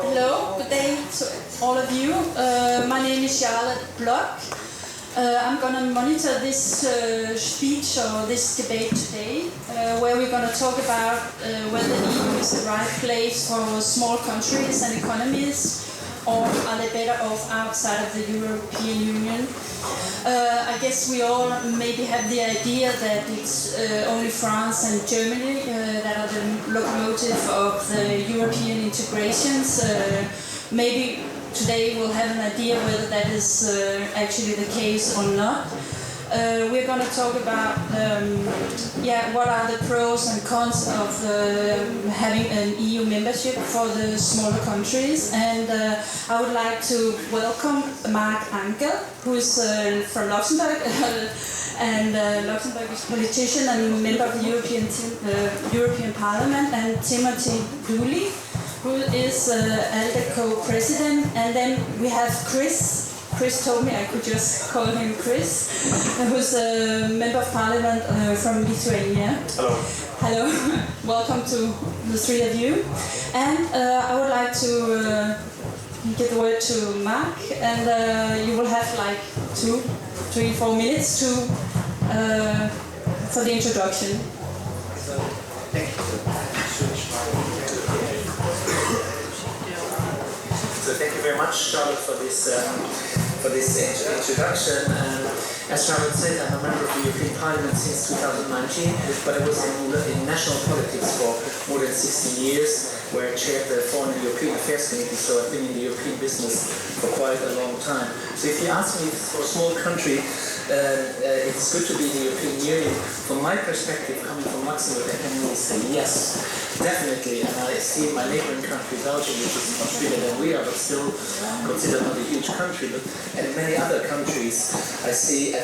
Hello, good day to all of you. My name is Bloch. I'm going to monitor this speech or this debate today, where we're going to talk about whether the EU is the right place for small countries and economies, or are they better off outside of the European Union? I guess we all maybe have the idea that it's only France and Germany that are the locomotive of the European integrations. Maybe today we'll have an idea whether that is actually the case or not. We're going to talk about what are the pros and cons of having an EU membership for the smaller countries, and I would like to welcome Marc Angel, who is from Luxembourg, and Luxembourg is a politician and member of the European Parliament, and Timmy, who is ALDE co-president, and then we have Chris told me I could just call him Chris, who's a member of parliament from Lithuania. Hello. Hello. Welcome to the three of you. And I would like to give the word to Marc, and you will have like 2, 3, 4 minutes for the introduction. So, thank you. So thank you very much, Charlotte, for this introduction. As Charlotte said, I'm a member of the European Parliament since 2019, but I was in national politics for more than 16 years, where I chaired the Foreign and European Affairs Committee, so I've been in the European business for quite a long time. So if you ask me, for a small country, it's good to be in the European Union. From my perspective, coming from Luxembourg, I can only say yes, definitely. And I see my neighboring country, Belgium, which is much bigger than we are, but still considered not a huge country. And many other countries, I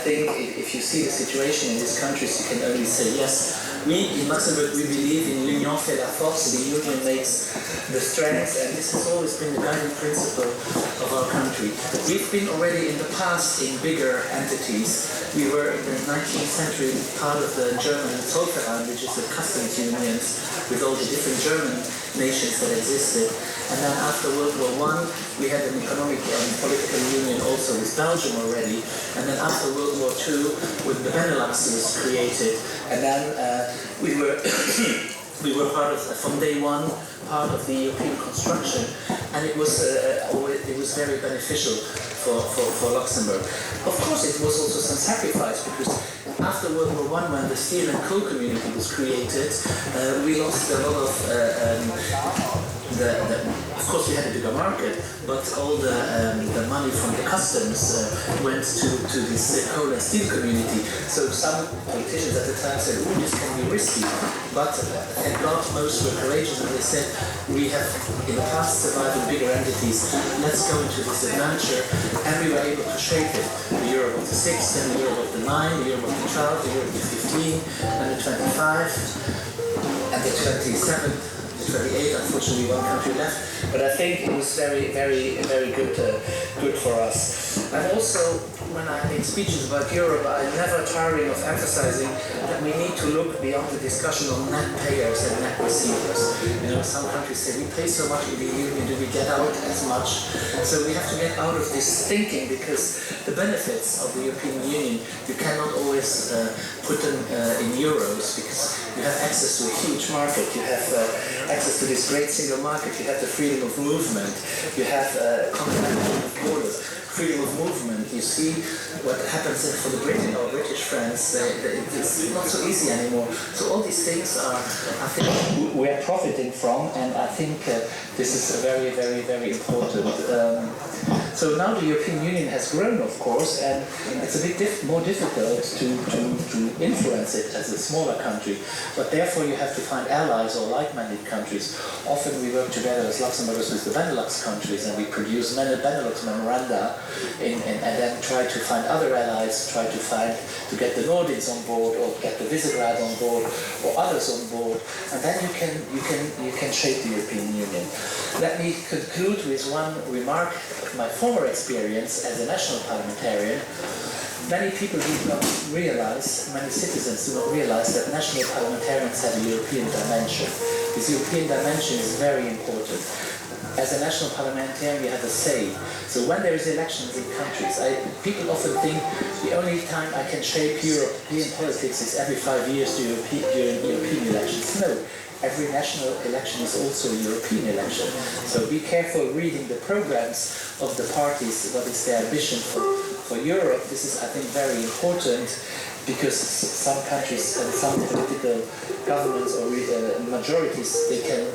think if you see the situation in these countries, you can only say yes. We in Luxembourg, we believe in l'union fait la force, the union makes the strength, and this has always been the guiding principle of our country. We've been already in the past in bigger entities. We were in the 19th century part of the German Zollverein, which is the customs unions with all the different German nations that existed. And then after World War I, we had an economic and political union also with Belgium already. And then after World War II, when the Benelux was created, and then we were part of, from day one, part of the European construction, and it was very beneficial for Luxembourg. Of course, it was also some sacrifice, because after World War I, when the steel and coal community was created, we lost a lot of of course we had a bigger market, but all the money from the customs went to this coal and steel community. So some politicians at the time said, oh, this can be risky. But thank God most were courageous, and they said, we have in the past survived in bigger entities, let's go into this adventure. And we were able to shape it. The euro of the 6, then the euro of the 9, the euro of the 12, the euro of the 15, and the 25, and the 27. 28, unfortunately one country left, but I think it was very, very, very good for us. And also, when I make speeches about Europe, I'm never tiring of emphasizing that we need to look beyond the discussion on net payers and net receivers. You know, some countries say we pay so much in the union, do we get out as much? So we have to get out of this thinking, because the benefits of the European Union, you cannot always put them in euros, because you have access to a huge market, you have access to this great single market, you have the freedom of movement, you have continental borders, freedom of movement. You see what happens for the British friends, it's not so easy anymore. So all these things are, I think, we are profiting from, and I think this is very, very, very important. So now the European Union has grown, of course, and it's a bit more difficult to influence it as a smaller country. But therefore you have to find allies or like-minded countries. Often we work together as Luxembourgers with the Benelux countries, and we produce Benelux memoranda, and then try to find other allies, try to get the Nordics on board, or get the Visegrad on board, or others on board, and then you can shape the European Union. Let me conclude with one remark of my former experience as a national parliamentarian. Many people do not realize, many citizens do not realize that national parliamentarians have a European dimension. This European dimension is very important. as a national parliamentarian, you have a say. So when there is elections in countries, people often think the only time I can shape European politics is every 5 years during European elections. No, every national election is also a European election. So be careful reading the programs of the parties, what is their ambition for Europe. This is, I think, very important, because some countries and some political governments or majorities, they can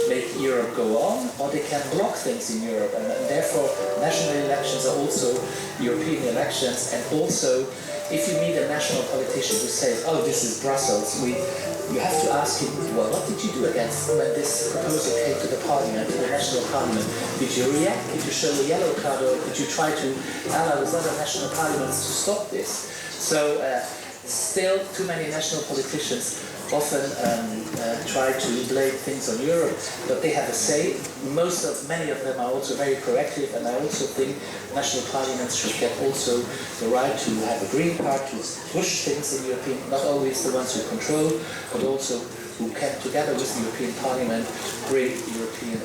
make Europe go on, or they can block things in Europe, and therefore national elections are also European elections. And also, if you meet a national politician who says, "Oh, this is Brussels," you have to ask him, "Well, what did you do against when this proposal came to the Parliament, to the national Parliament? Did you react? Did you show a yellow card, or did you try to ally with other national parliaments to stop this?" So, still, too many national politicians often try to blame things on Europe, but they have a say. Many of them are also very proactive, and I also think national parliaments should get also the right to have a green card, to push things in European, not always the ones who control, but also who can, together with the European Parliament, bring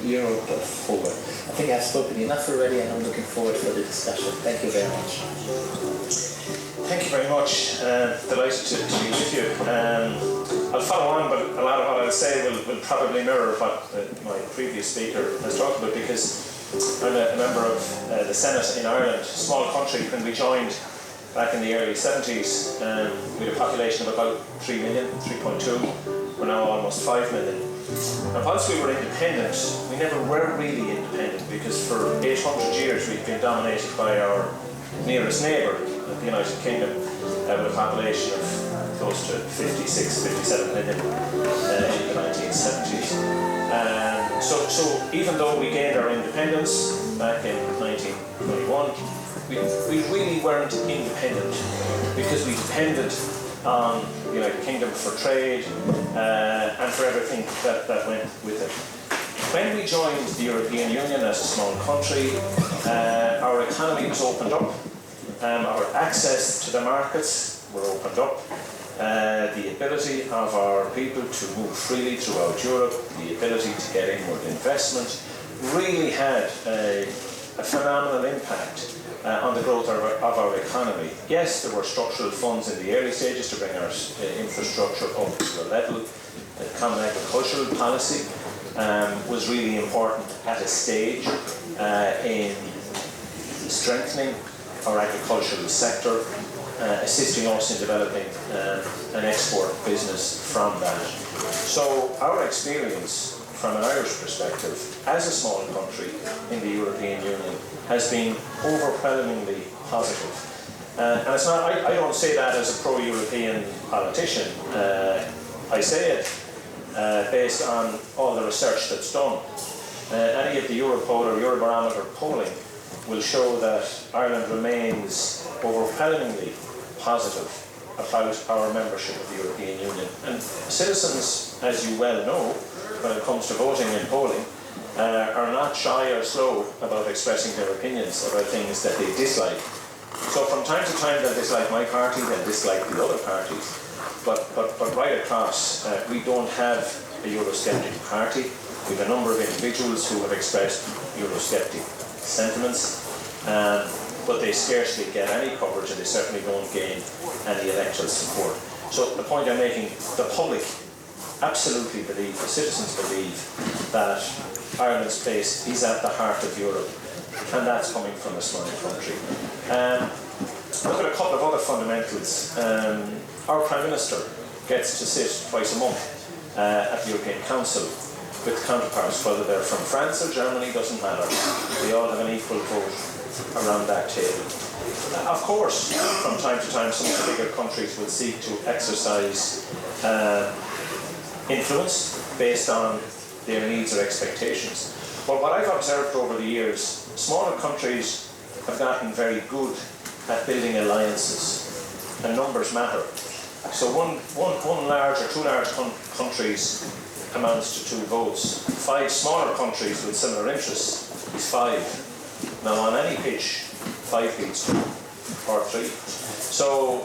Europe forward. I think I've spoken enough already, and I'm looking forward for the discussion. Thank you very much. Thank you very much. Delighted to be with you. I'll follow on, but a lot of what I'll say will probably mirror what my previous speaker has talked about, because I'm a member of the Senate in Ireland, a small country. When we joined back in the early 70s, we had a population of about 3 million, 3.2. We're now almost 5 million. And whilst we were independent, we never were really independent, because for 800 years we've been dominated by our nearest neighbour, the United Kingdom, with a population of close to 56, 57 million in the 1970s. So even though we gained our independence back in 1921, we really weren't independent, because we depended on the United Kingdom for trade and for everything that went with it. When we joined the European Union as a small country, our economy was opened up. Our access to the markets were opened up. The ability of our people to move freely throughout Europe, the ability to get inward investment, really had a phenomenal impact on the growth of our economy. Yes, there were structural funds in the early stages to bring our infrastructure up to a level. The common agricultural policy was really important at a stage in strengthening our agricultural sector, assisting us in developing an export business from that. So our experience from an Irish perspective as a small country in the European Union has been overwhelmingly positive. And it's not, I don't say that as a pro-European politician. I say it based on all the research that's done. Any of the Europol or Eurobarometer polling will show that Ireland remains overwhelmingly positive about our membership of the European Union. And citizens, as you well know, when it comes to voting and polling, are not shy or slow about expressing their opinions about things that they dislike. So from time to time they'll dislike my party, they'll dislike the other parties. But right across, we don't have a Eurosceptic party. We have a number of individuals who have expressed Eurosceptic sentiments, but they scarcely get any coverage, and they certainly don't gain any electoral support. So the point I'm making, the public absolutely believe, the citizens believe, that Ireland's place is at the heart of Europe, and that's coming from a small country. Look at a couple of other fundamentals. Our Prime Minister gets to sit twice a month at the European Council with counterparts, whether they're from France or Germany, doesn't matter. They all have an equal vote around that table. Of course, from time to time, some of the bigger countries will seek to exercise influence based on their needs or expectations. But what I've observed over the years, smaller countries have gotten very good at building alliances, and numbers matter. So one large or two large countries amounts to 2 votes. 5 smaller countries with similar interests is 5. Now on any pitch, 5 beats 2 or 3. So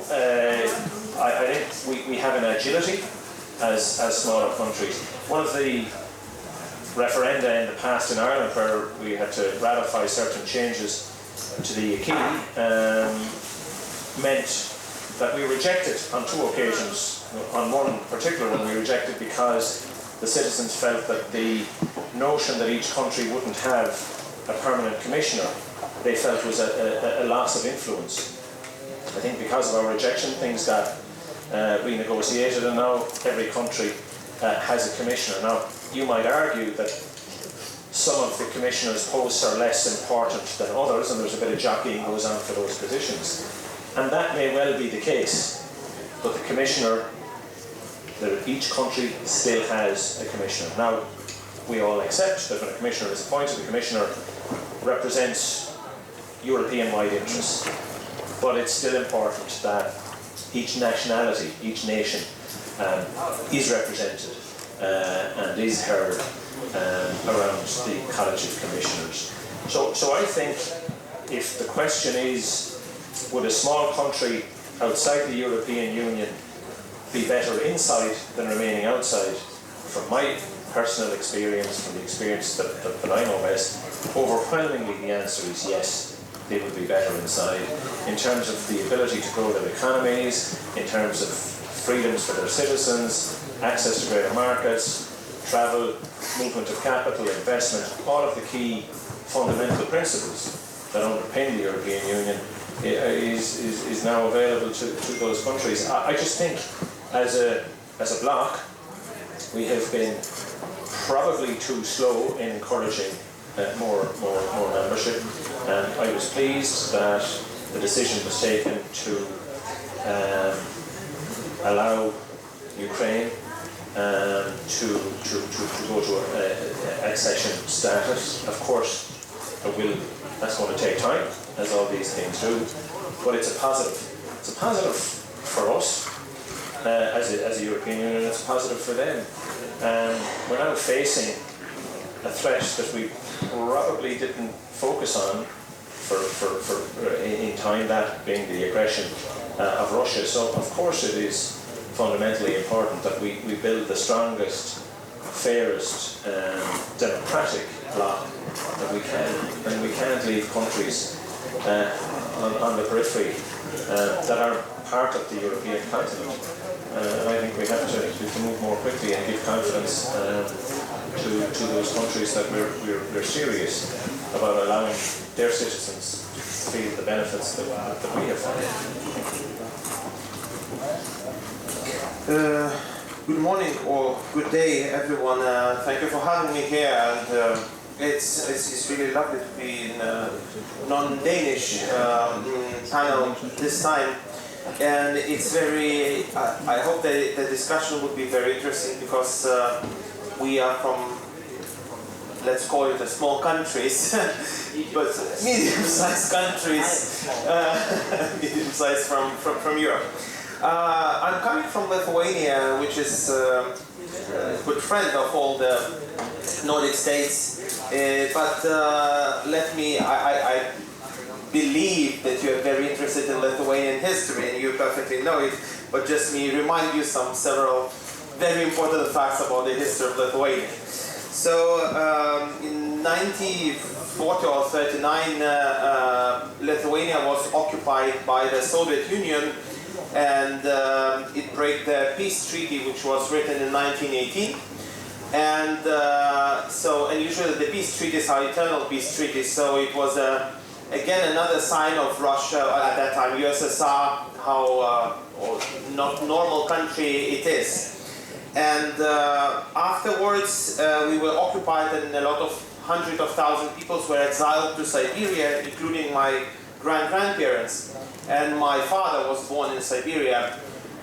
I think we have an agility as smaller countries. One of the referenda in the past in Ireland where we had to ratify certain changes to the economy meant that we rejected on 2 occasions. On one particular one we rejected because the citizens felt that the notion that each country wouldn't have a permanent commissioner, they felt was a loss of influence. I think because of our rejection things got renegotiated, and now every country has a commissioner. Now you might argue that some of the commissioners' posts are less important than others, and there's a bit of jockeying goes on for those positions. And that may well be the case, but the commissioner, each country still has a commissioner. Now, we all accept that when a commissioner is appointed, the commissioner represents European-wide interests. But it's still important that each nationality, each nation is represented and is heard around the College of Commissioners. So I think if the question is, would a small country outside the European Union be better inside than remaining outside? From my personal experience, from the experience that I know best, overwhelmingly the answer is yes, they would be better inside. In terms of the ability to grow their economies, in terms of freedoms for their citizens, access to greater markets, travel, movement of capital, investment, all of the key fundamental principles that underpin the European Union is now available to those countries. I just think as a bloc we have been probably too slow in encouraging more membership, and I was pleased that the decision was taken to allow Ukraine to go to accession status. Of course, that's going to take time, as all these things do, but it's a positive. It's a positive for us as a European Union, it's a positive for them. We're now facing a threat that we probably didn't focus on in time, that being the aggression of Russia. So of course it is fundamentally important that we build the strongest, fairest, democratic bloc that we can, and we can't leave countries on the periphery that are part of the European continent. And I think we have to move more quickly and give confidence to those countries that we're serious about allowing their citizens to feel the benefits that we have found. Good morning or good day, everyone. Thank you for having me here, and it's really lovely to be in a non-Danish panel this time. And it's very, I hope that the discussion would be very interesting, because we are from, let's call it, small countries, but medium-sized countries, medium-sized from Europe. I'm coming from Lithuania, which is a good friend of all the Nordic states, but I believe that you are very interested in Lithuanian history and you perfectly know it, but just me remind you several very important facts about the history of Lithuania. So in 1940 or 39, Lithuania was occupied by the Soviet Union, and it broke the peace treaty, which was written in 1918. And and usually the peace treaties are eternal peace treaties, so it was again another sign of Russia, at that time USSR, how not normal country it is. And afterwards we were occupied, and a lot of hundreds of thousands of people were exiled to Siberia, including my grandparents. And my father was born in Siberia.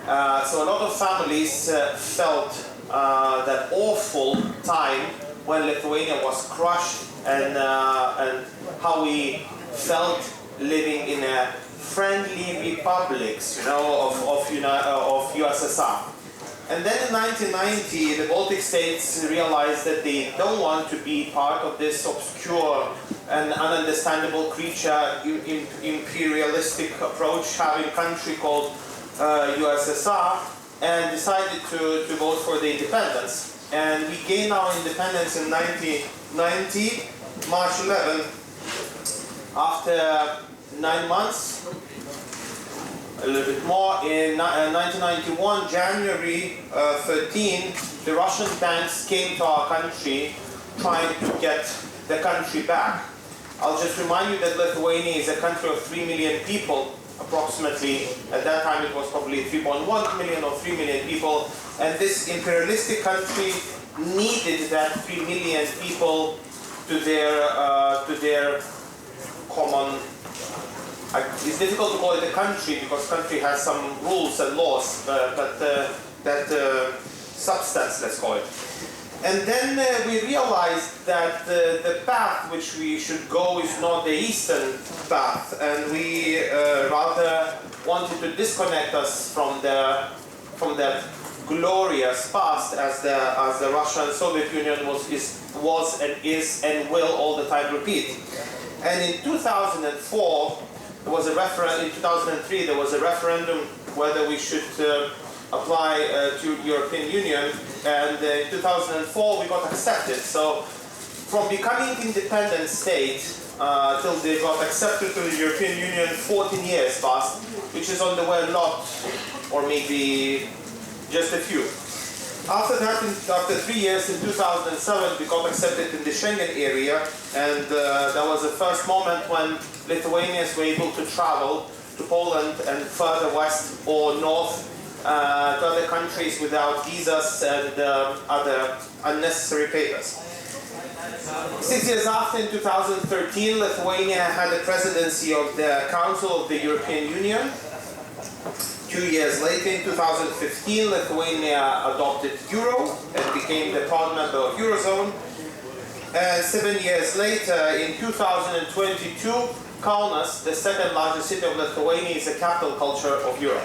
So a lot of families felt that awful time when Lithuania was crushed, and how we felt living in a friendly republics, of USSR. And then in 1990, the Baltic states realized that they don't want to be part of this obscure and ununderstandable creature, imperialistic approach, having a country called USSR, and decided to vote for the independence. and we gained our independence in 1990, March 11. After 9 months, a little bit more, in 1991, January 13, the Russian tanks came to our country trying to get the country back. I'll just remind you that Lithuania is a country of 3 million people, approximately. At that time it was probably 3.1 million or 3 million people, and this imperialistic country needed that 3 million people to their common. It's difficult to call it a country because country has some rules and laws, but that substance, let's call it. And then we realized that the path which we should go is not the eastern path, and we rather wanted to disconnect us from the glorious past as the Russian Soviet Union was and is and will all the time repeat. And in 2004. There was a referendum. In 2003, there was a referendum whether we should apply to European Union, and in 2004 we got accepted. So, from becoming independent state till they got accepted to the European Union, 14 years passed, which is on the way a lot, or maybe just a few. After that, after 3 years, in 2007, we got accepted in the Schengen area, and that was the first moment when Lithuanians were able to travel to Poland and further west or north to other countries without visas and other unnecessary papers. 6 years after, in 2013, Lithuania had the presidency of the Council of the European Union. 2 years later, in 2015, Lithuania adopted Euro and became the proud member of Eurozone. 7 years later, in 2022, Kaunas, the second largest city of Lithuania, is the capital culture of Europe.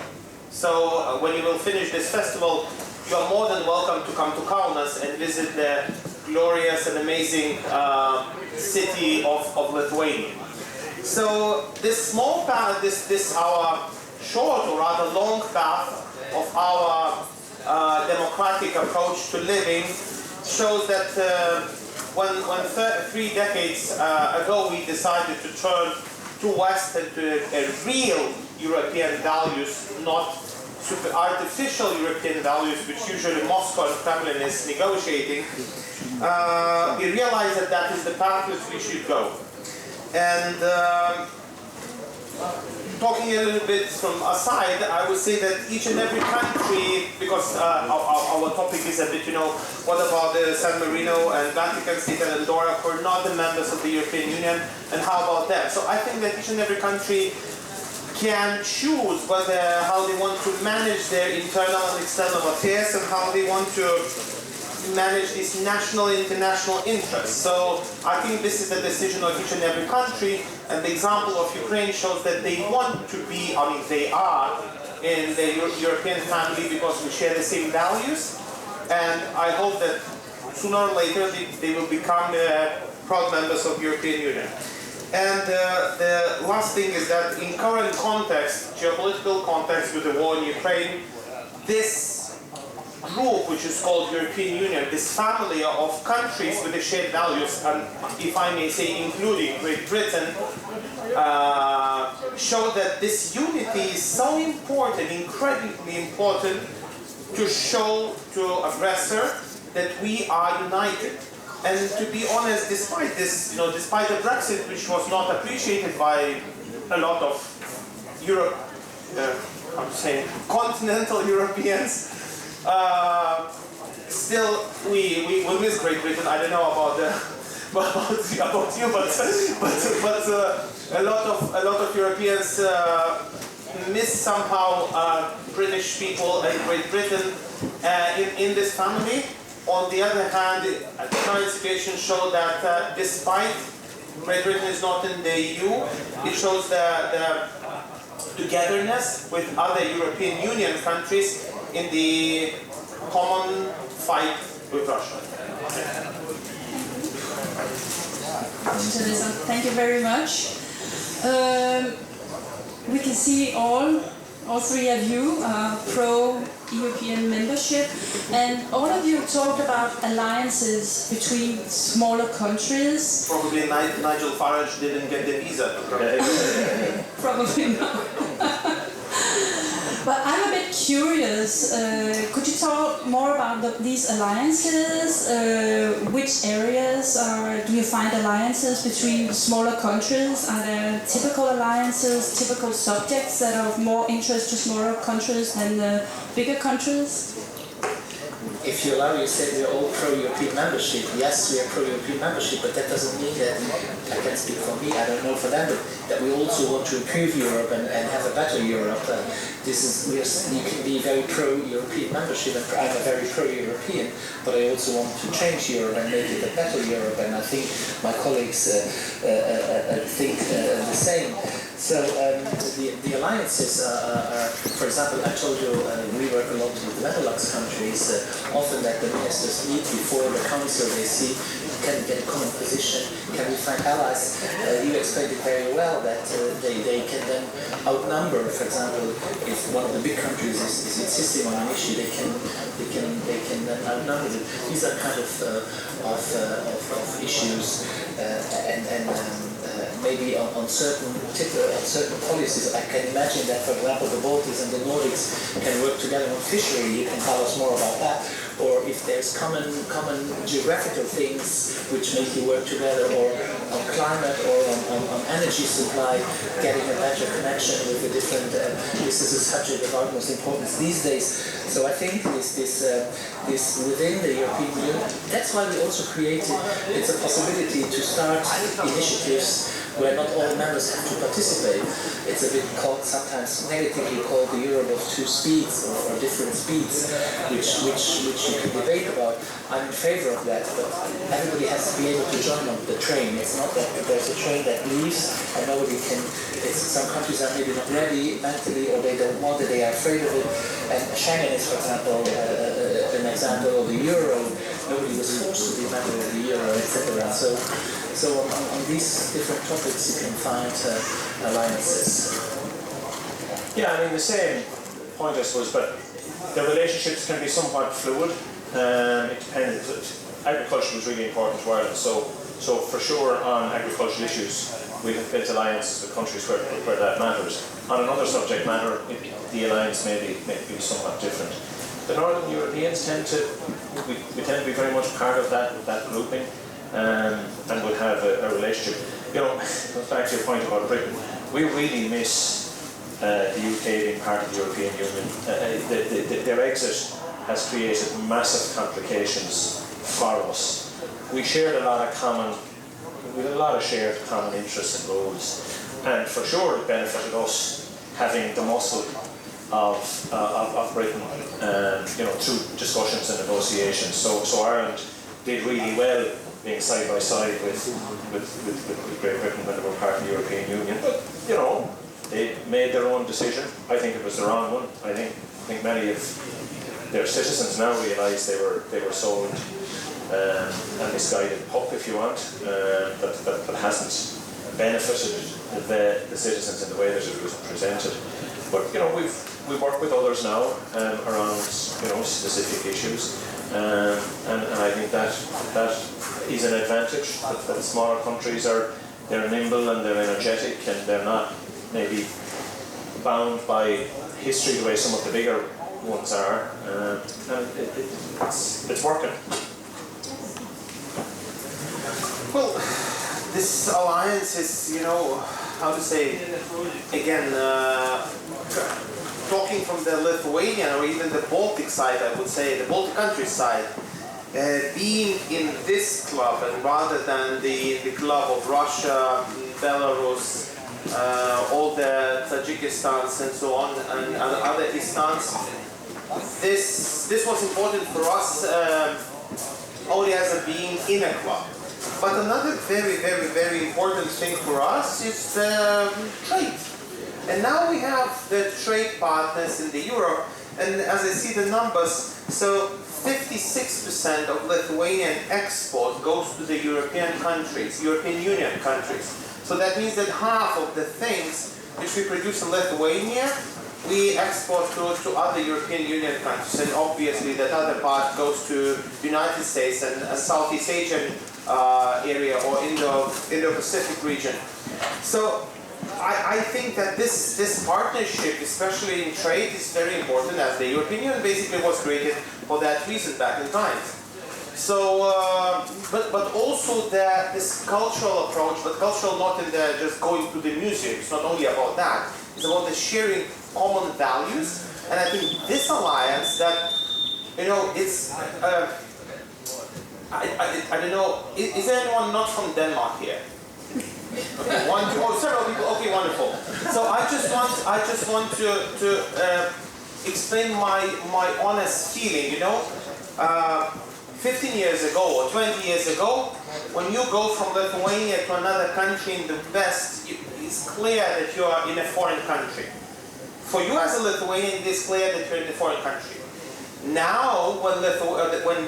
So when you will finish this festival, you are more than welcome to come to Kaunas and visit the glorious and amazing city of Lithuania. So this small path, this our short or rather long path of our democratic approach to living shows that when 3 decades ago we decided to turn to West and to a real European values, not super artificial European values which usually Moscow and Kremlin is negotiating, we realized that that is the path which we should go. And talking a little bit from aside, I would say that each and every country, because our topic is a bit, what about San Marino and Vatican State and Andorra, who are not the members of the European Union, and how about them? So I think that each and every country can choose how they want to manage their internal and external affairs and how they want to manage these national and international interests. So I think this is the decision of each and every country, and the example of Ukraine shows that they want to be, they are in the European family because we share the same values, and I hope that sooner or later they will become proud members of European Union. And the last thing is that in current context, geopolitical context with the war in Ukraine, this group, which is called European Union, this family of countries with the shared values, and if I may say including Great Britain, show that this unity is so important, incredibly important, to show to aggressor that we are united. And to be honest, despite this, despite the Brexit, which was not appreciated by a lot of Europe, I'm saying continental Europeans, still we miss Great Britain. I don't know about you, but a lot of Europeans miss somehow British people and Great Britain in this family. On the other hand, the current situation shows that despite Great Britain is not in the EU, it shows the togetherness with other European Union countries in the common fight with Russia. Thank you very much. We can see all All three of you are pro-European membership, and all of you talked about alliances between smaller countries. Probably Nigel Farage didn't get the visa. Probably not. But I'm a bit curious. Could you talk more about these alliances? Which areas do you find alliances between smaller countries? Are there typical alliances, typical subjects that are of more interest to smaller countries than the bigger countries? If you allow, you said we're all pro-European membership. Yes, we are pro-European membership, but that doesn't mean that, I can speak for me, I don't know for them, but that we also want to improve Europe and have a better Europe. You can be very pro-European membership, and I'm a very pro-European, but I also want to change Europe and make it a better Europe, and I think my colleagues think the same. So the alliances are, for example, I told you we work a lot with the Benelux countries. Often that the ministers meet before the council, they see, can we get a common position, can we find allies? You explained it very well that they can then outnumber, for example, if one of the big countries is insisting on an issue, they can then outnumber it. These are kind of issues and maybe on certain policies. I can imagine that, for example, the Baltics and the Nordics can work together on fishery. You can tell us more about that. Or if there's common geographical things which make you work together, or on climate, or on energy supply, getting a better connection with the different. This is a subject of utmost importance these days. So I think this within the European Union. That's why we also created. It's a possibility to start initiatives where not all members have to participate. It's a bit called, sometimes negatively called, the Europe of two speeds, or different speeds, which you can debate about. I'm in favor of that, but everybody has to be able to join on the train. It's not that there's a train that leaves and nobody can. Some countries are maybe not ready mentally, or they don't want it, they are afraid of it. And Schengen is, for example, an example of the euro. Nobody was forced to be a member of the euro, etc. So on these different topics you can find alliances. Yeah, I mean the same point I suppose, but the relationships can be somewhat fluid. It depends. Agriculture was really important to Ireland, so for sure on agricultural issues we have built alliances with countries where that matters. On another subject matter, the alliance may be somewhat different. The Northern Europeans tend to be very much part of that grouping. And we'll have a relationship. You know, goes back to your point about Britain. We really miss the UK being part of the European Union. Their exit has created massive complications for us. We shared a lot of shared common interests and goals, and for sure it benefited us having the muscle of Britain, through discussions and negotiations. So Ireland did really well being side by side with Great Britain when they were part of the European Union. But they made their own decision. I think it was the wrong one. I think many of their citizens now realise they were sold a misguided pup, if you want, that hasn't benefited the citizens in the way that it was presented. But we've worked with others now around specific issues. And I think that is an advantage, that smaller countries they're nimble and they're energetic and they're not maybe bound by history the way some of the bigger ones are, and it's working. Well, this alliance is, how to say, again, talking from the Lithuanian or even the Baltic side, I would say, the Baltic countries side, being in this club and rather than the club of Russia, Belarus, all the Tajikistans and so on, and other Istans, this was important for us only as a being in a club. But another very, very, very important thing for us is trade. And now we have the trade partners in the Europe, and as I see the numbers, so 56% of Lithuanian export goes to the European countries, European Union countries. So that means that half of the things which we produce in Lithuania we export to other European Union countries, and obviously that other part goes to United States and Southeast Asian area or Indo-Pacific region. So I think that this partnership, especially in trade, is very important, as the European Union basically was created for that reason back in times. So, but also this cultural approach, but cultural not in the just going to the museum. It's not only about that. It's about the sharing common values. And I think this alliance that, you know, it's, I don't know, is there anyone not from Denmark here? Okay, one, two, oh, several people. Okay, wonderful. So I just want to explain my honest feeling. You know, 15 years ago or 20 years ago, when you go from Lithuania to another country in the West, it's clear that you are in a foreign country. For you as a Lithuanian, it is clear that you're in a foreign country. Now, when the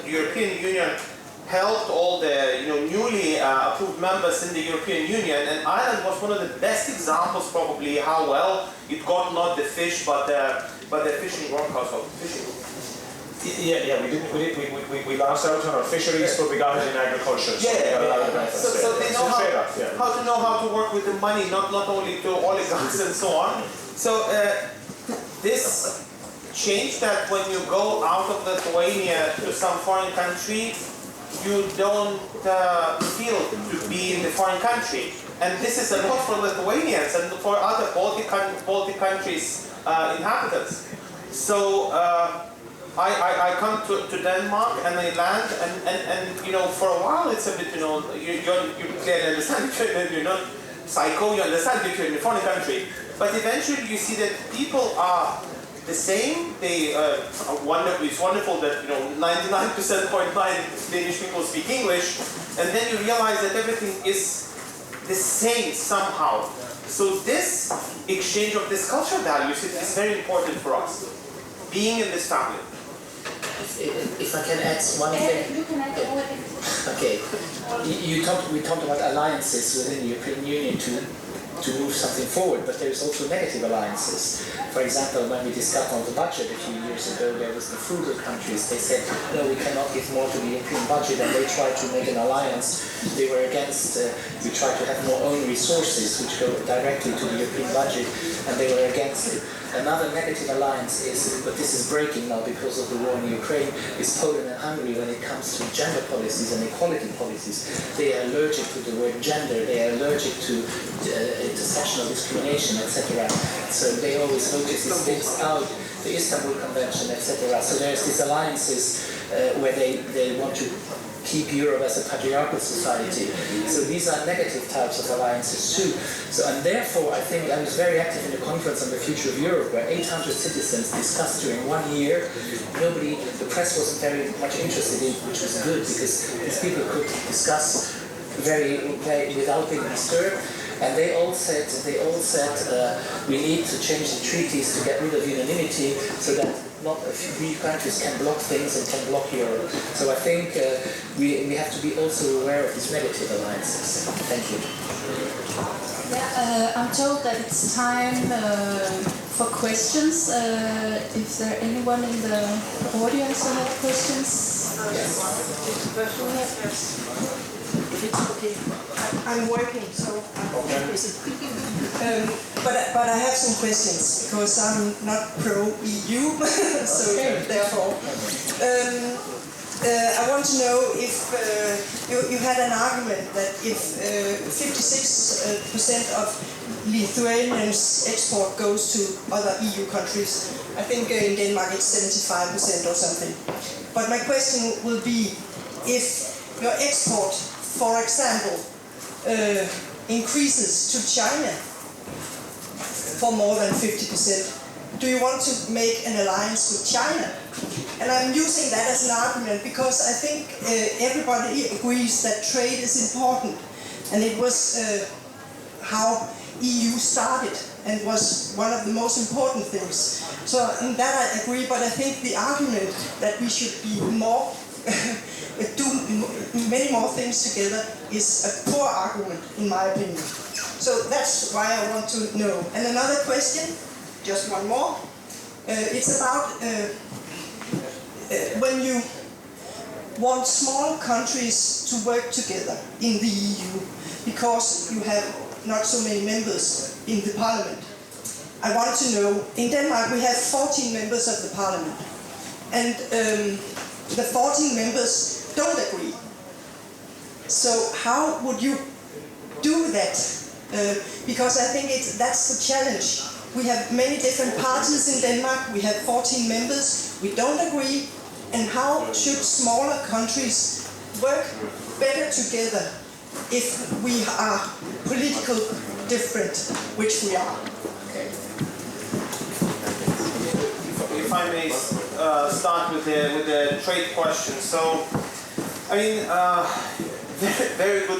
European Union helped all the newly approved members in the European Union, and Ireland was one of the best examples probably how well it got not the fish but the fishing workhouse of fishing. Yeah, we lost out on our fisheries, but we got it in agriculture. So they know how to work with the money, not only to oligarchs and so on. So this change that when you go out of Lithuania to some foreign country, you don't feel to be in the foreign country. And this is a lot for Lithuanians and for other Baltic countries' inhabitants. So I come to Denmark and I land and for a while it's a bit, you clearly understand that you're not psycho, you understand that you're in a foreign country. But eventually you see that people are the same. They it's wonderful that 99.9% Danish people speak English, and then you realize that everything is the same somehow. So this exchange of this cultural values is very important for us, being in this family. If I can add one thing. You can add all Okay. We talked about alliances within the European Union to move something forward, but there's also negative alliances. For example, when we discussed on the budget a few years ago, there was the frugal countries. They said, no, we cannot give more to the European budget, and they tried to make an alliance. They were against, we tried to have more own resources, which go directly to the European budget, and they were against it. Another negative alliance is, but this is breaking now because of the war in Ukraine, is Poland and Hungary when it comes to gender policies and equality policies. They are allergic to the word gender, they are allergic to intersectional discrimination, etc. So they always notice these things out, the Istanbul Convention, etc. So there's these alliances where they want to keep Europe as a patriarchal society. So these are negative types of alliances too. So, and therefore I think I was very active in the conference on the future of Europe, where 800 citizens discussed during 1 year. The press wasn't very much interested in, which was good, because these people could discuss without being disturbed. And they all said we need to change the treaties to get rid of unanimity, so that not a few countries can block things and can block Europe. So I think we have to be also aware of these negative alliances. Thank you. Yeah, I'm told that it's time for questions. Is there anyone in the audience who have questions? Yes. If it's okay. I'm working, so I'm busy. But I have some questions, because I'm not pro-EU, so therefore. I want to know if you had an argument that if 56% of Lithuanians' export goes to other EU countries, I think in Denmark it's 75% or something. But my question will be, if your export, for example, increases to China for more than 50%, do you want to make an alliance with China? And I'm using that as an argument because I think everybody agrees that trade is important, and it was how EU started and was one of the most important things. So in that I agree, but I think the argument that we should be more do many more things together is a poor argument in my opinion. So that's why I want to know. And another question just one more. It's about when you want small countries to work together in the EU because you have not so many members in the parliament. I want to know, in Denmark we have 14 members of the parliament, and the 14 members don't agree. So how would you do that? Because I think that's the challenge. We have many different parties in Denmark, we have 14 members, we don't agree, and how should smaller countries work better together if we are politically different, which we are? If I may start with the trade question. So, I mean, very good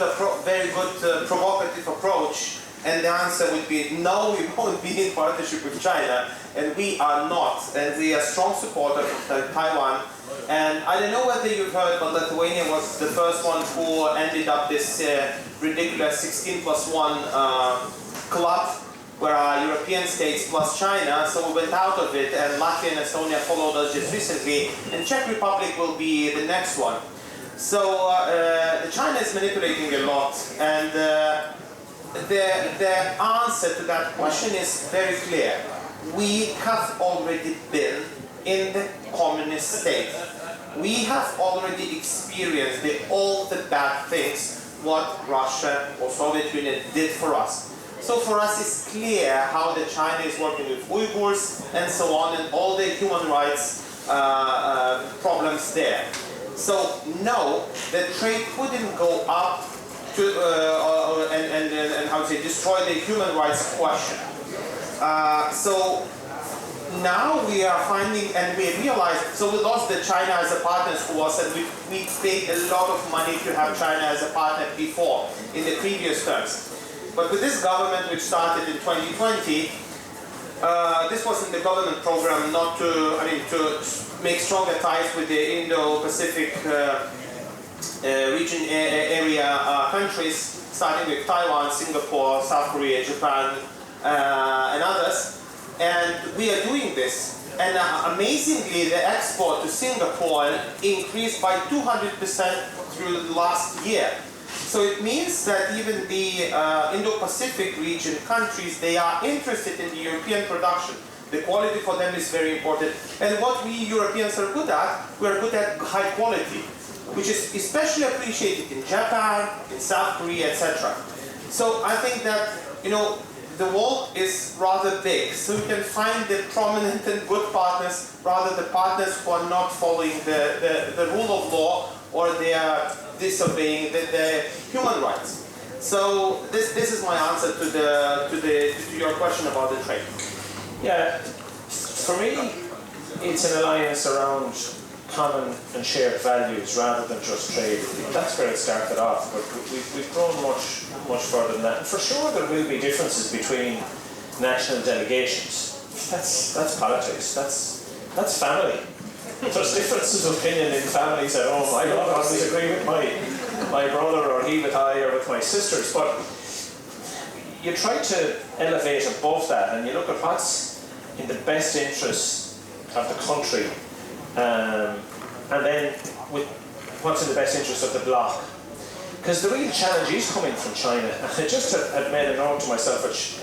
provocative approach, and the answer would be no, we won't be in partnership with China, and we are not, and we are strong supporters of Taiwan. And I don't know whether you've heard, but Lithuania was the first one who ended up this ridiculous 16+1 club, where are European states plus China, so we went out of it, and Latvia and Estonia followed us just recently, and Czech Republic will be the next one. So China is manipulating a lot, and the answer to that question is very clear. We have already been in the communist state. We have already experienced all the bad things what Russia or Soviet Union did for us. So for us it's clear how the China is working with Uyghurs and so on, and all the human rights problems there. So no, the trade wouldn't go up to and how to say destroy the human rights question. So now we are finding, and we realize, so we lost the China as a partner to us, and we paid a lot of money to have China as a partner before, in the previous terms. But with this government, which started in 2020, this wasn't the government program not to, to make stronger ties with the Indo-Pacific region area countries, starting with Taiwan, Singapore, South Korea, Japan, and others. And we are doing this. And amazingly, the export to Singapore increased by 200% through the last year. So it means that even the Indo-Pacific region countries, they are interested in the European production. The quality for them is very important. And what we Europeans are good at, we are good at high quality, which is especially appreciated in Japan, in South Korea, etc. So I think that, the world is rather big, so you can find the prominent and good partners, rather the partners who are not following the rule of law, or they are disobeying the human rights. So this is my answer to your question about the trade. Yeah, for me, it's an alliance around common and shared values rather than just trade. That's where it started off, but we've grown much further than that. And for sure there will be differences between national delegations. That's politics, that's family. There's differences of opinion in families at home. I don't always agree with my brother, or he with I, or with my sisters, but you try to elevate above that and you look at what's in the best interest of the country, and then with what's in the best interest of the bloc. Because the real challenge is coming from China. I just had made a note to myself, which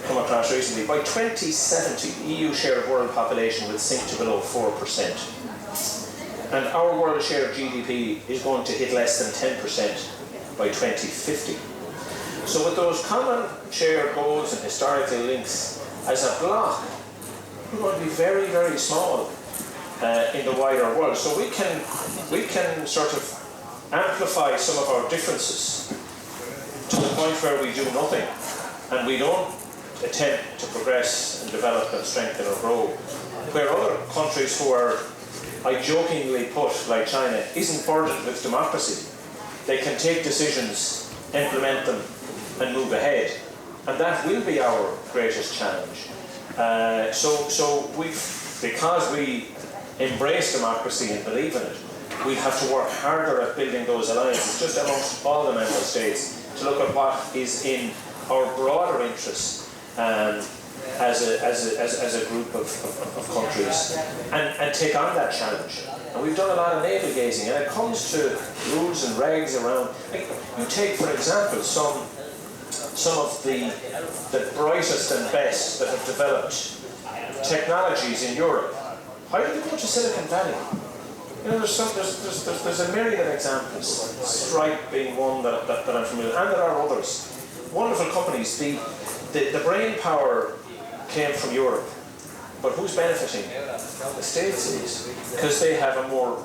come across recently. By 2070, the EU share of world population will sink to below 4%. And our world share of GDP is going to hit less than 10% by 2050. So with those common shared goals and historical links, as a bloc, we're going to be very, very small in the wider world. So we can sort of amplify some of our differences to the point where we do nothing, and we don't attempt to progress and develop and strengthen or grow. Where other countries who are, I jokingly put, like China, isn't burdened with democracy. They can take decisions, implement them, and move ahead. And that will be our greatest challenge. So because we embrace democracy and believe in it, we have to work harder at building those alliances, just amongst all the member states, to look at what is in our broader interests, as a group of countries and take on that challenge. And we've done a lot of navel gazing, and it comes to rules and regs around. Like, you take, for example, some of the brightest and best that have developed technologies in Europe. Why do they go to Silicon Valley? You know, there's a myriad of examples. Stripe being one that I'm familiar with, and there are others. Wonderful companies. The brain power came from Europe, but who's benefiting? The States is, because they have a more,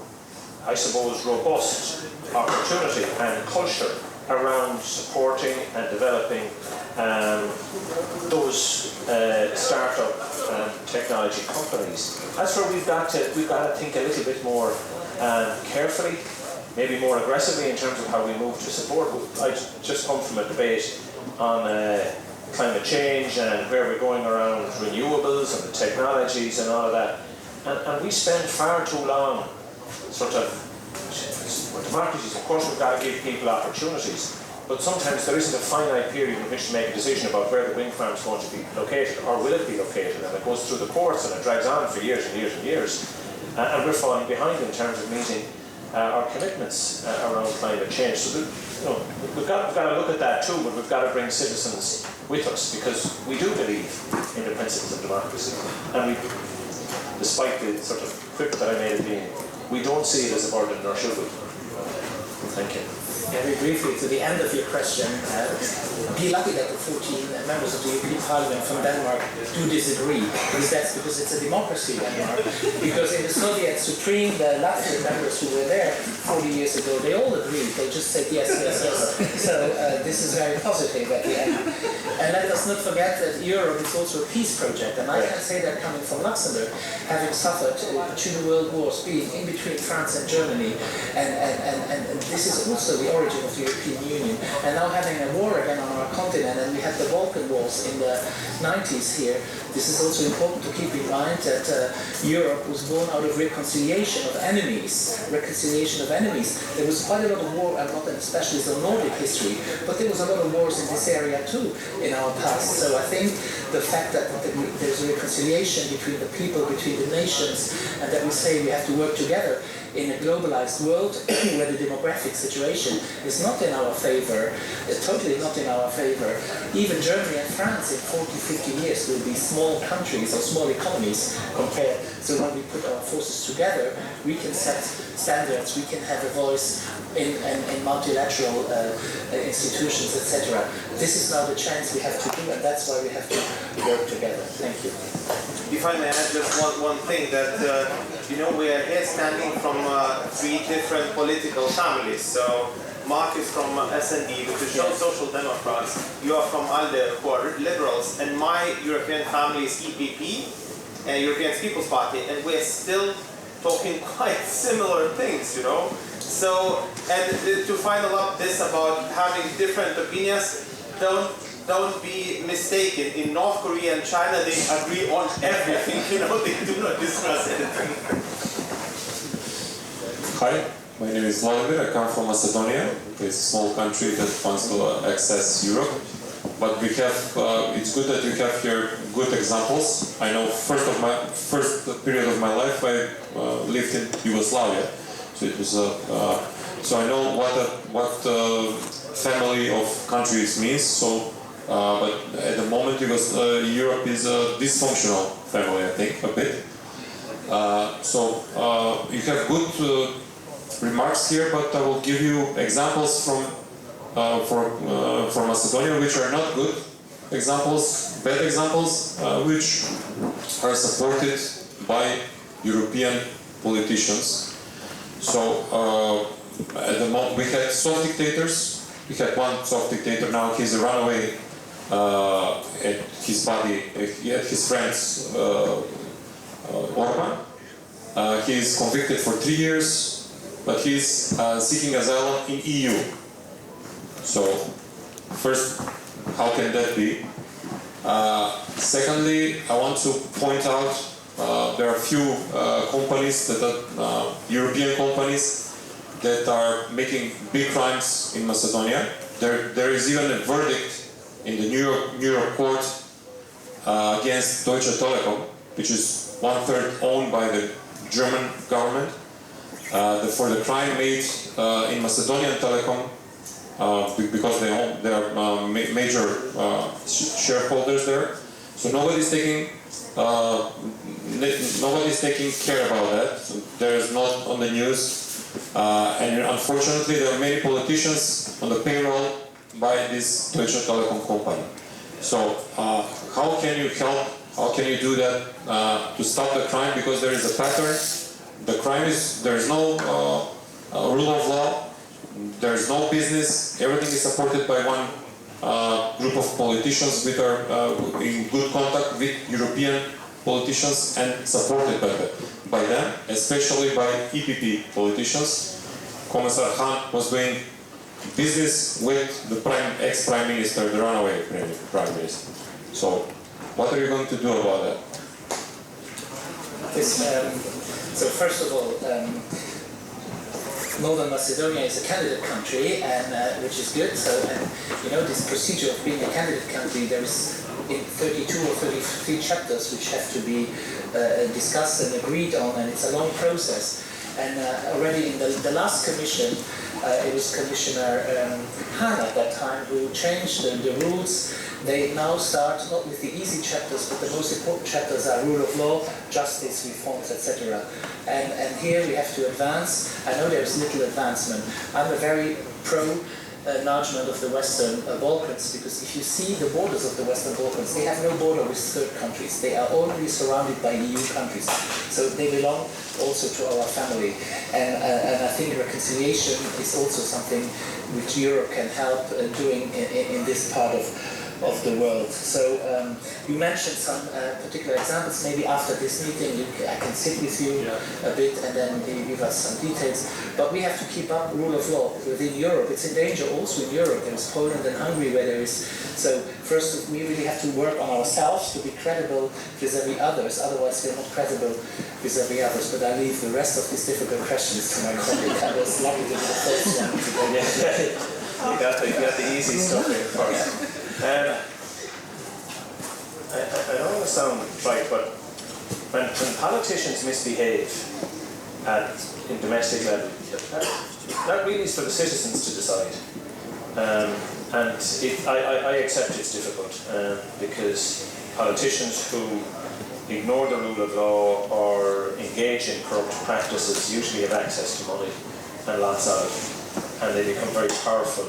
I suppose, robust opportunity and culture around supporting and developing those startup technology companies. That's where we've got to think a little bit more carefully, maybe more aggressively in terms of how we move to support. I just come from a debate on climate change and where we're going around renewables and the technologies and all of that. And we spend far too long sort of, democracies, of course we've got to give people opportunities, but sometimes there isn't a finite period in which to make a decision about where the wind farm is going to be located, or will it be located, and it goes through the courts and it drags on for years and years and years. And we're falling behind in terms of meeting our commitments around climate change. So we've got to look at that too, but we've got to bring citizens with us, because we do believe in the principles of democracy. And we, despite the sort of quip that I made at the beginning, we don't see it as a burden, nor should we. Thank you. Very briefly, to the end of your question, be lucky that the 14 members of the European Parliament from Denmark do disagree, because it's a democracy in Denmark. Because in the Soviet Supreme, the Latvian members who were there 40 years ago, they all agreed. They just said yes, yes, yes. So this is very positive at the end. And let us not forget that Europe is also a peace project. And I can say that coming from Luxembourg, having suffered 2 world wars, being in between France and Germany, and this is also the origin of the European Union, and now having a war again on our continent, and we had the Balkan Wars in the 90s here. This is also important to keep in mind that Europe was born out of reconciliation of enemies. There was quite a lot of war, and not especially the Nordic history, but there was a lot of wars in this area too in our past. So I think the fact that there's a reconciliation between the people, between the nations, and that we say we have to work together in a globalized world where the demographic situation is not in our favor, totally not in our favor. Even Germany and France in 40, 50 years will be small countries or small economies compared. So when we put our forces together, we can set standards, we can have a voice in multilateral institutions, etc. This is now the chance we have to do, and that's why we have to work together. Thank you. If I may add just one thing, that we are here standing from 3 different political families. So Marc is from SND, which is Social Democrats. You are from ALDE, who are liberals, and my European family is EPP, European People's Party, and we're still talking quite similar things, So, and to final up this about having different opinions, don't be mistaken. In North Korea and China, they agree on everything. They do not discuss anything. Hi, my name is Vladimir. I come from Macedonia. It's a small country that wants to access Europe. But we have. It's good that you have here good examples. I know first period of my life I lived in Yugoslavia, so it was so I know what family of countries means. So. But at the moment, because Europe is a dysfunctional family, I think, a bit. So you have good remarks here, but I will give you examples from Macedonia, which are not good examples, bad examples, which are supported by European politicians. So at the moment, we had soft dictators. We had one soft dictator. Now he's a runaway. At his body, at his friend's Orban. He is convicted for 3 years, but he is seeking asylum in EU. So, first, how can that be? Secondly, I want to point out there are few companies that are European companies that are making big crimes in Macedonia. There is even a verdict in the New York court against Deutsche Telekom, which is 1/3 owned by the German government, for the crime made in Macedonian Telecom, because they are major shareholders there. So nobody's taking care about that. So there is not on the news, and unfortunately there are many politicians on the payroll by this Deutsche Telekom company. So how can you help? How can you do that to stop the crime? Because there is a pattern. The crime is, there is no rule of law, there is no business, everything is supported by one group of politicians which are in good contact with European politicians and supported by them, especially by EPP politicians. Commissar Hahn was doing business with the ex-prime minister, the runaway prime minister. So, what are you going to do about that? So first of all, Northern Macedonia is a candidate country, and which is good. So, this procedure of being a candidate country, there is in 32 or 33 chapters which have to be discussed and agreed on, and it's a long process. And already in the last commission, it was Commissioner Hahn at that time who changed the rules. They now start not with the easy chapters, but the most important chapters are rule of law, justice, reforms, etc. And here we have to advance. I know there is little advancement. I'm a very pro enlargement of the Western Balkans, because if you see the borders of the Western Balkans, they have no border with third countries. They are only surrounded by EU countries. So they belong also to our family. And I think reconciliation is also something which Europe can help doing in this part of the world. So you mentioned some particular examples. Maybe after this meeting I can sit with you a bit and then give us some details. But we have to keep up rule of law within Europe. It's in danger also in Europe. There is Poland and Hungary where there is. So first we really have to work on ourselves to be credible vis-a-vis others. Otherwise we're not credible vis-a-vis others. But I leave the rest of these difficult questions to my colleague. I was lucky to be the first one today. You got the easy stuff in first. I don't want to sound right, but when politicians misbehave in domestic level, that really is for the citizens to decide. And I accept it's difficult because politicians who ignore the rule of law or engage in corrupt practices usually have access to money and lots of it, and they become very powerful.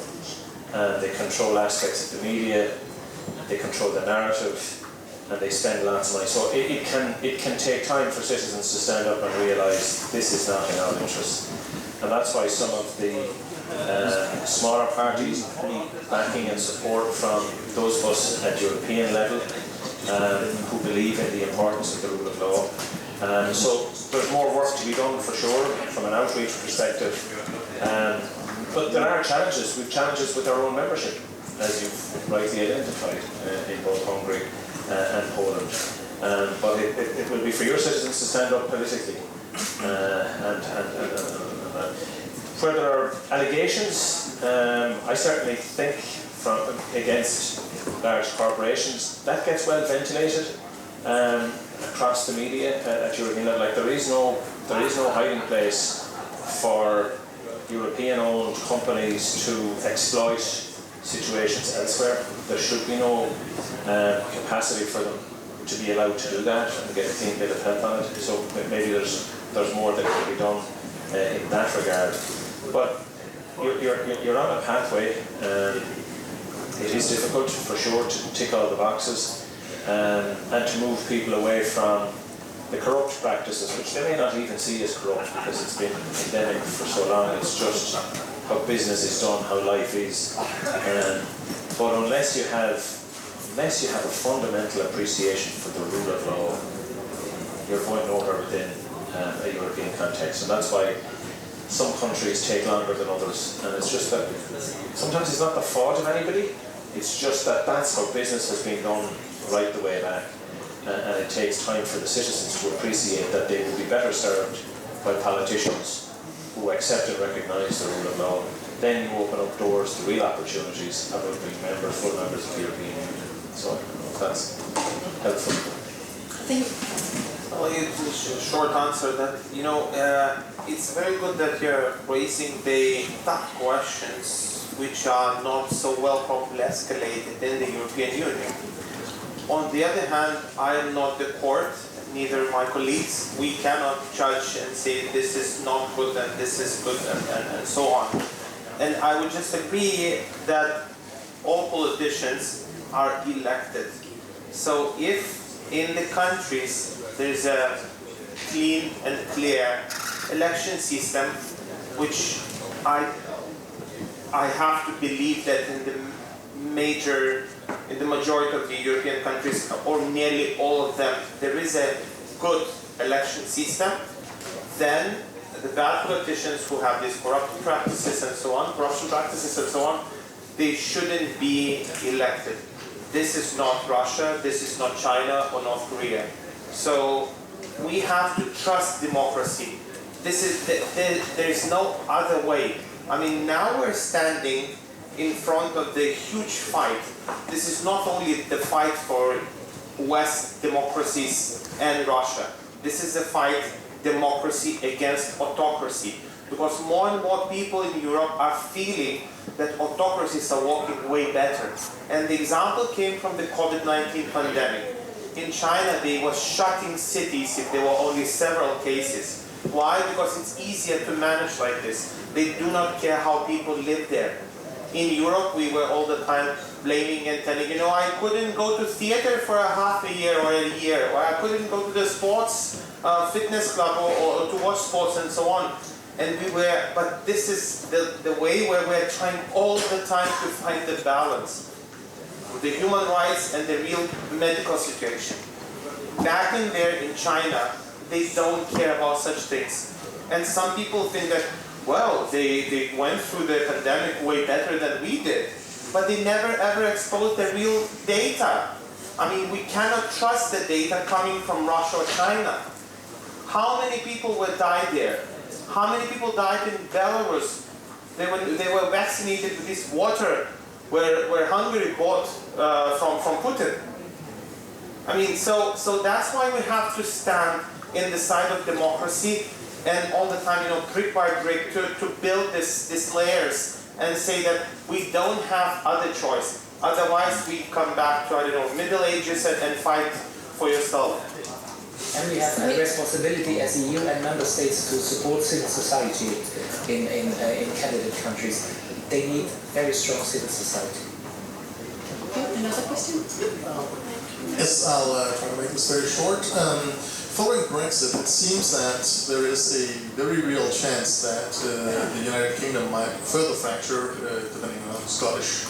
They control aspects of the media, they control the narrative, and they spend lots of money. So it can take time for citizens to stand up and realise this is not in our interest. And that's why some of the smaller parties need backing and support from those of us at European level who believe in the importance of the rule of law. So there's more work to be done for sure from an outreach perspective. But there are challenges. We have challenges with our own membership, as you've rightly identified, in both Hungary and Poland. But it will be for your citizens to stand up politically. Where there are allegations, I certainly think against large corporations, that gets well ventilated across the media at European level. Like there is no hiding place for European-owned companies to exploit situations elsewhere. There should be no capacity for them to be allowed to do that and get a clean bit of health on it. So maybe there's more that can be done in that regard. But you're on a pathway. It is difficult for sure to tick all the boxes and to move people away from the corrupt practices, which they may not even see as corrupt because it's been endemic for so long. It's just how business is done, how life is. But unless you have a fundamental appreciation for the rule of law, you're going nowhere within a European context. And that's why some countries take longer than others. And it's just that sometimes it's not the fault of anybody. It's just that that's how business has been done right the way back. And it takes time for the citizens to appreciate that they will be better served by politicians who accept and recognise the rule of law. Then you open up doors to real opportunities about being full members of the European Union. So I don't know if that's helpful. I think. Well, it's a short answer that, you know, it's very good that you're raising the tough questions which are not so well properly escalated in the European Union. On the other hand, I am not the court, neither my colleagues. We cannot judge and say this is not good and this is good and so on. And I would just agree that all politicians are elected. So if in the countries there is a clean and clear election system, which I have to believe that in the majority of the European countries, or nearly all of them, there is a good election system, then the bad politicians who have these corruption practices and so on, they shouldn't be elected. This is not Russia, this is not China or North Korea. So we have to trust democracy. There is no other way. I mean, now we're standing in front of the huge fight. This is not only the fight for West democracies and Russia. This is a fight, democracy against autocracy. Because more and more people in Europe are feeling that autocracies are working way better. And the example came from the COVID-19 pandemic. In China, they were shutting cities if there were only several cases. Why? Because it's easier to manage like this. They do not care how people live there. In Europe, we were all the time blaming and telling, you know, I couldn't go to theater for a half a year or a year, or I couldn't go to the sports fitness club or to watch sports and so on. And but this is the way where we're trying all the time to find the balance with the human rights and the real medical situation. Back in there in China, they don't care about such things. And some people think that, well, they went through the pandemic way better than we did, but they never ever exposed the real data. I mean, we cannot trust the data coming from Russia or China. How many people will die there? How many people died in Belarus? They were vaccinated with this water where Hungary bought from Putin. I mean, so that's why we have to stand in the side of democracy and all the time, you know, brick by brick to build these layers and say that we don't have other choice. Otherwise, we come back to, I don't know, Middle Ages and fight for yourself. And we have a responsibility as EU and member states to support civil society in candidate countries. They need very strong civil society. Okay, another question? Yes, I'll try to make this very short. Following Brexit, it seems that there is a very real chance that the United Kingdom might further fracture, depending on Scottish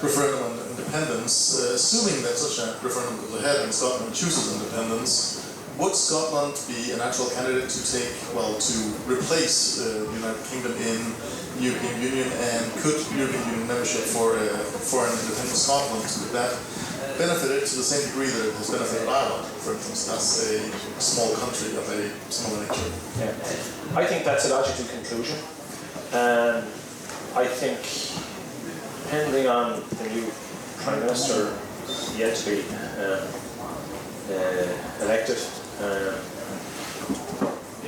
referendum on independence. Assuming that such a referendum goes ahead and Scotland chooses independence, would Scotland be a natural candidate to take, well, to replace the United Kingdom in the European Union, and could European Union membership for an independent Scotland, would that benefit it to the same degree that it has benefited Ireland, for instance, as a small country of a smaller nature? Yeah. I think that's a logical conclusion. I think, depending on the new Prime Minister yet to be elected,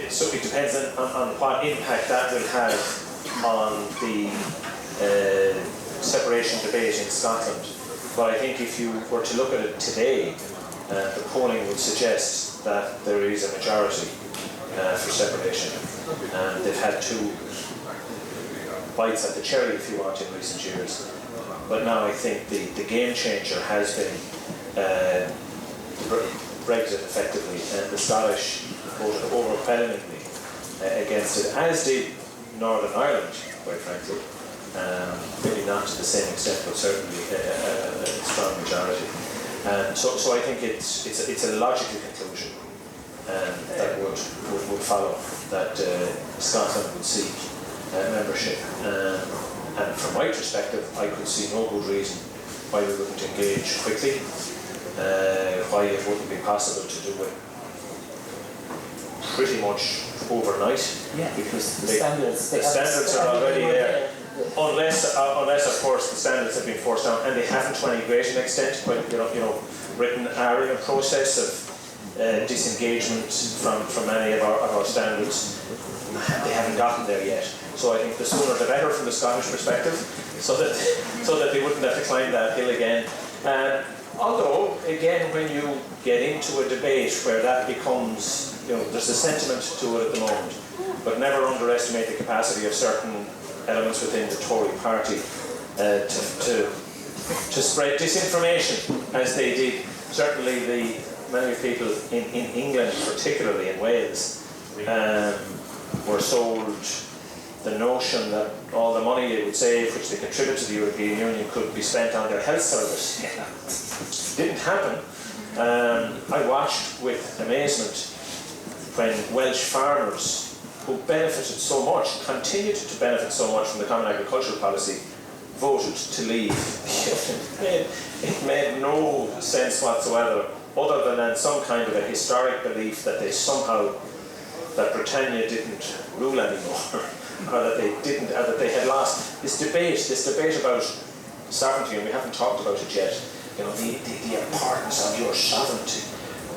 so it depends on what impact that will have on the separation debate in Scotland. But I think if you were to look at it today, the polling would suggest that there is a majority for separation. And they've had two bites at the cherry, if you want, in recent years. But now I think the game changer has been Brexit, effectively, and the Scottish voted overwhelmingly against it, as did Northern Ireland, quite frankly. Maybe not to the same extent, but certainly a strong majority. So I think it's a logical conclusion that would follow, that Scotland would seek membership. And from my perspective, I could see no good reason why we wouldn't engage quickly, why it wouldn't be possible to do it pretty much overnight. Yeah, because the standards are already there. unless of course the standards have been forced down, and they haven't to any great extent. But Britain are in a process of disengagement from many of our standards. They haven't gotten there yet. So I think the sooner the better from the Scottish perspective, so that they wouldn't have to climb that hill again. Although, again, when you get into a debate where that becomes, there's a sentiment to it at the moment, but never underestimate the capacity of certain elements within the Tory party to spread disinformation, as they did. Certainly many people in England, particularly in Wales, were sold the notion that all the money they would save, which they contribute to the European Union, could be spent on their health service. Didn't happen. I watched with amazement when Welsh farmers, who benefited so much, continued to benefit so much from the Common Agricultural Policy, voted to leave. It made no sense whatsoever, other than some kind of a historic belief that that Britannia didn't rule anymore, or that they had lost. This debate about sovereignty, and we haven't talked about it yet. The importance of your sovereignty.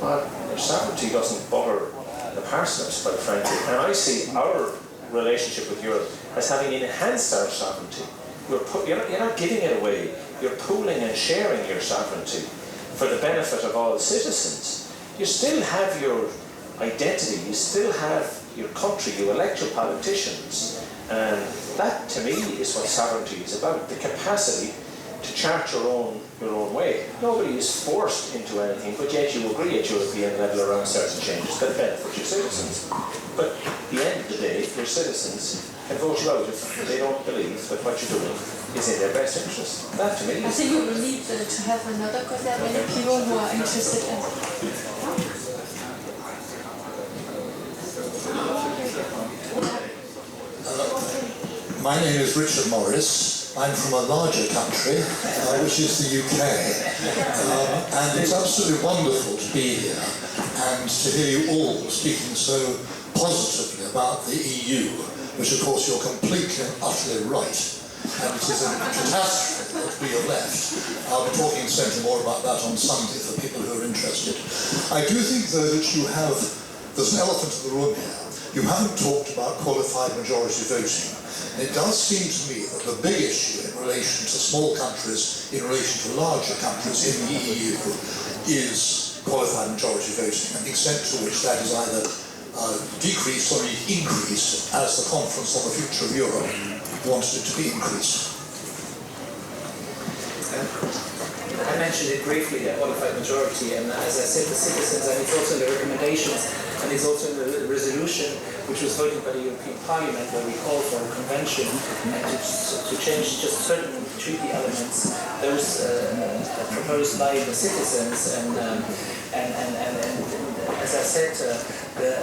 Well, your sovereignty doesn't butter the parsnips, quite frankly. And I see our relationship with Europe as having enhanced our sovereignty. You're not giving it away. You're pooling and sharing your sovereignty for the benefit of all citizens. You still have your identity. You still have your country. You elect your politicians. And that, to me, is what sovereignty is about. The capacity to chart your own way. Nobody is forced into anything, but yet you agree at European level around certain changes that benefit your citizens. But at the end of the day, your citizens can vote you out if they don't believe that what you're doing is in their best interest. That, to me, I think we will need to have another, because there are many people who are interested in. My name is Richard Morris. I'm from a larger country, which is the UK, and it's absolutely wonderful to be here and to hear you all speaking so positively about the EU, which of course you're completely and utterly right, and it is a catastrophe that we have left. I'll be talking certainly more about that on Sunday for people who are interested. I do think though that there's an elephant in the room here. You haven't talked about qualified majority voting. And it does seem to me that the big issue in relation to small countries, in relation to larger countries in the EU, is qualified majority voting, and the extent to which that is either decreased or increased as the Conference on the Future of Europe wanted it to be increased. I mentioned it briefly, the qualified majority, and as I said, the citizens, and it's also in the recommendations, and it's also in the resolution which was voted by the European Parliament, where we call for a convention to change just certain treaty elements, those proposed by the citizens, and as I said, the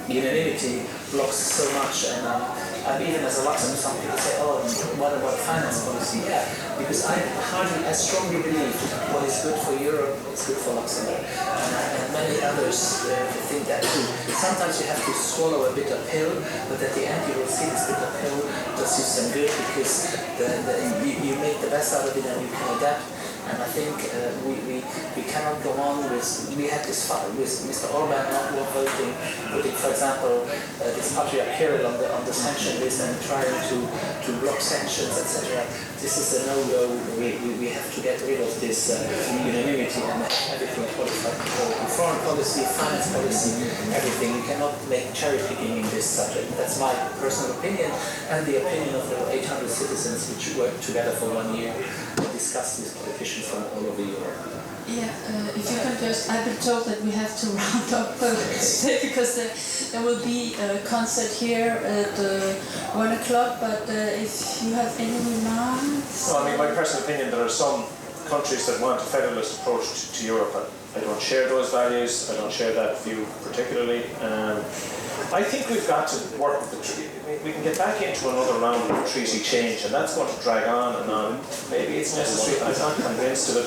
unanimity blocks so much, and even as a Luxembourg, some people say, oh, what about finance policy? Yeah, because I strongly believe what is good for Europe is good for Luxembourg, and many others think that too. Sometimes you have to swallow a bitter pill, but at the end you will see this bitter pill does you some good, because you make the best out of it and you can adapt. And I think we cannot go on with, we had this fight with Mr. Orban not voting, putting, for example, this patriarch period on the sanction list and trying to block sanctions, etc. This is a no-go. We have to get rid of this unanimity and everything qualified. Foreign policy, finance policy, everything. You cannot make cherry picking in this subject. That's my personal opinion and the opinion of the 800 citizens which worked together for 1 year and discussed with politicians from all over Europe. Yeah, if you can just, I've been told that we have to round up today because there will be a concert here at 1 o'clock, but if you have any remarks? Well, I mean, my personal opinion, there are some countries that want a federalist approach to Europe. I don't share those values, I don't share that view particularly. I think we've got to work with the treaty. We can get back into another round of treaty change, and that's going to drag on and on. Maybe it's necessary, I'm not convinced of it.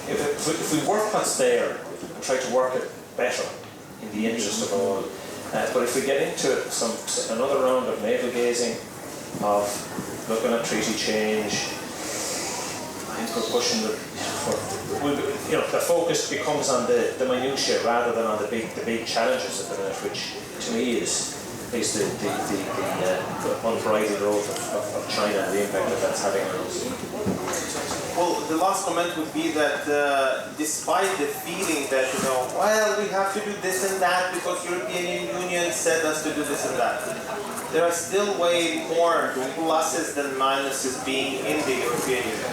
If we work what's there and try to work it better in the interest of all, but if we get into another round of navel gazing, of looking at treaty change. I think we're pushing the focus becomes on the minutiae rather than on the big challenges at the minute, which to me is the unbridled growth of China and the impact that that's having on us. Well, the last comment would be that despite the feeling that, well, we have to do this and that because European Union said us to do this and that, there are still way more pluses than minuses being in the European Union.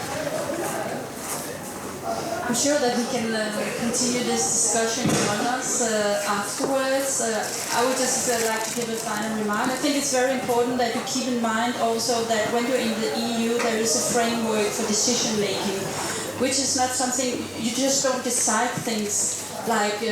I'm sure that we can continue this discussion among us afterwards. I would just like to give a final remark. I think it's very important that you keep in mind also that when you're in the EU, there is a framework for decision making, which is not something, you just don't decide things like,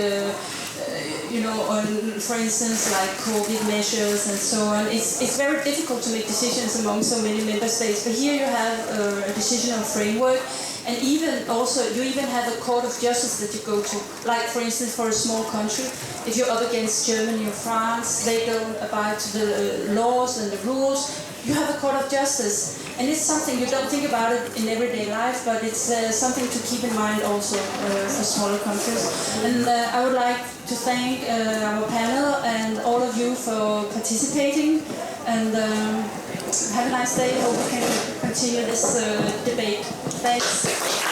for instance, like COVID measures and so on. It's very difficult to make decisions among so many member states, but here you have a decisional framework. And even also, you even have a court of justice that you go to. Like, for instance, for a small country, if you're up against Germany or France, they don't abide to the laws and the rules. You have a court of justice. And it's something, you don't think about it in everyday life, but it's something to keep in mind also for smaller countries. And I would like to thank our panel and all of you for participating. And have a nice day. Hope we can continue this debate. Thanks.